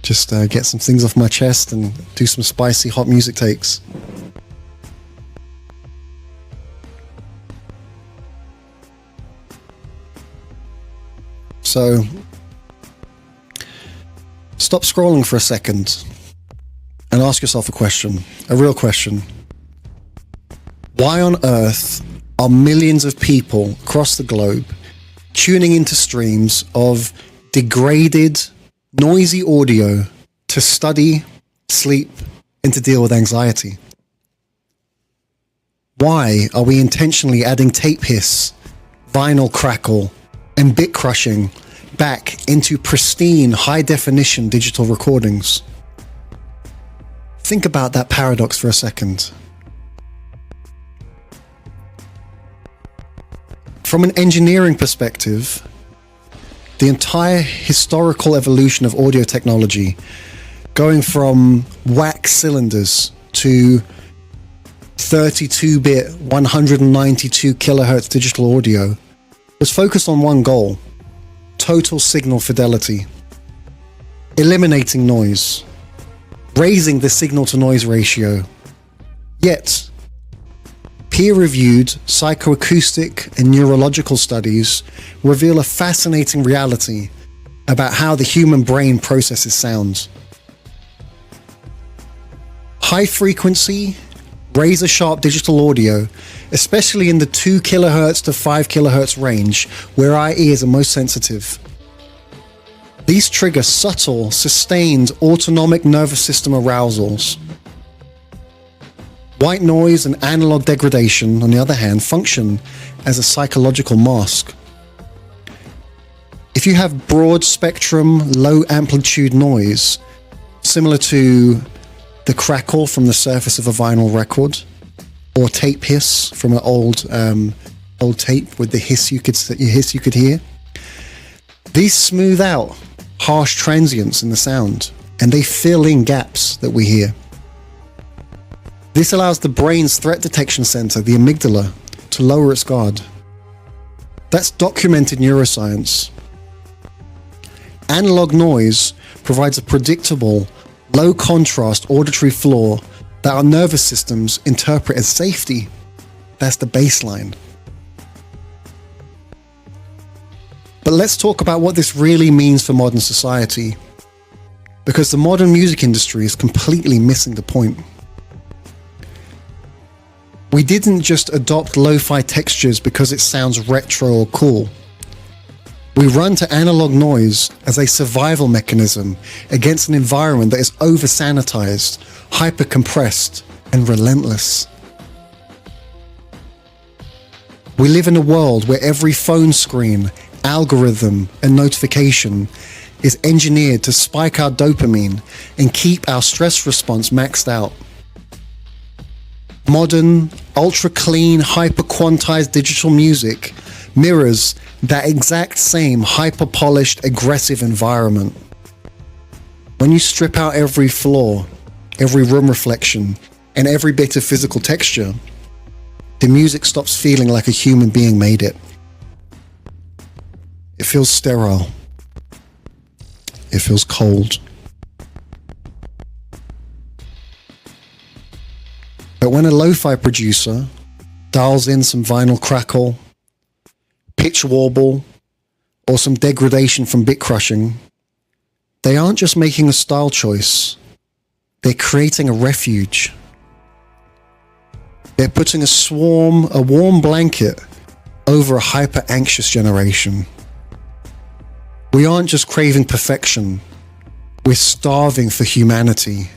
Just get some things off my chest and do some spicy hot music takes. So, stop scrolling for a second and ask yourself a question, a real question. Why on earth are millions of people across the globe tuning into streams of degraded, noisy audio to study, sleep, and to deal with anxiety? Why are we intentionally adding tape hiss, vinyl crackle, and bit crushing back into pristine, high-definition digital recordings? Think about that paradox for a second. From an engineering perspective, the entire historical evolution of audio technology, going from wax cylinders to 32-bit, 192 kilohertz digital audio, was focused on one goal: total signal fidelity, eliminating noise, raising the signal-to-noise ratio. Yet, peer-reviewed psychoacoustic and neurological studies reveal a fascinating reality about how the human brain processes sound. High-frequency, razor-sharp digital audio, especially in the 2 kilohertz to 5 kilohertz range, where our ears are most sensitive. These trigger subtle, sustained autonomic nervous system arousals. White noise and analog degradation, on the other hand, function as a psychological mask. If you have broad spectrum, low amplitude noise, similar to the crackle from the surface of a vinyl record, or tape hiss from an old tape with the hiss you could hear, these smooth out harsh transients in the sound, and they fill in gaps that we hear. This allows the brain's threat detection center, the amygdala, to lower its guard. That's documented neuroscience. Analog noise provides a predictable, low-contrast auditory floor that our nervous systems interpret as safety. That's the baseline. But let's talk about what this really means for modern society, because the modern music industry is completely missing the point. We didn't just adopt lo-fi textures because it sounds retro or cool. We run to analog noise as a survival mechanism against an environment that is over-sanitized, hyper-compressed, and relentless. We live in a world where every phone screen, algorithm, and notification is engineered to spike our dopamine and keep our stress response maxed out. Modern, ultra-clean, hyper-quantized digital music mirrors that exact same hyper-polished, aggressive environment. When you strip out every flaw, every room reflection, and every bit of physical texture, the music stops feeling like a human being made it. It feels sterile. It feels cold. But when a lo-fi producer dials in some vinyl crackle, pitch warble, or some degradation from bit crushing, they aren't just making a style choice, they're creating a refuge. They're putting a warm blanket over a hyper-anxious generation. We aren't just craving perfection, we're starving for humanity.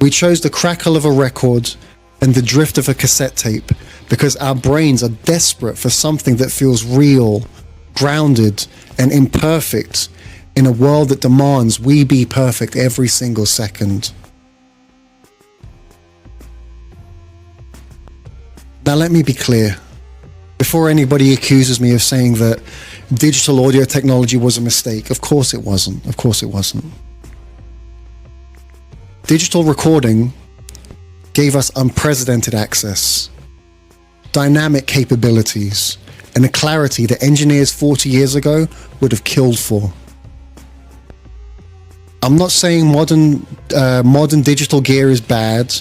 We chose the crackle of a record and the drift of a cassette tape because our brains are desperate for something that feels real, grounded, and imperfect in a world that demands we be perfect every single second. Now let me be clear, before anybody accuses me of saying that digital audio technology was a mistake. Of course it wasn't. Of course it wasn't. Digital recording gave us unprecedented access, dynamic capabilities, and a clarity that engineers 40 years ago would have killed for. I'm not saying modern digital gear is bad,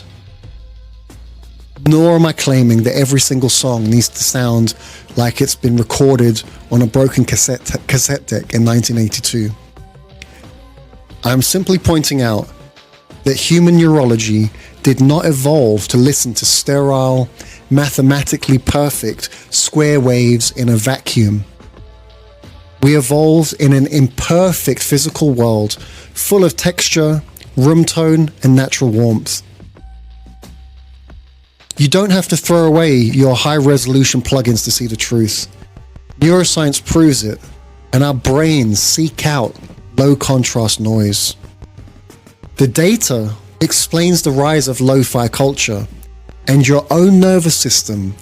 nor am I claiming that every single song needs to sound like it's been recorded on a broken cassette deck in 1982. I'm simply pointing out that human neurology did not evolve to listen to sterile, mathematically perfect square waves in a vacuum. We evolved in an imperfect physical world full of texture, room tone, and natural warmth. You don't have to throw away your high-resolution plugins to see the truth. Neuroscience proves it, and our brains seek out low-contrast noise. The data explains the rise of lo-fi culture, and your own nervous system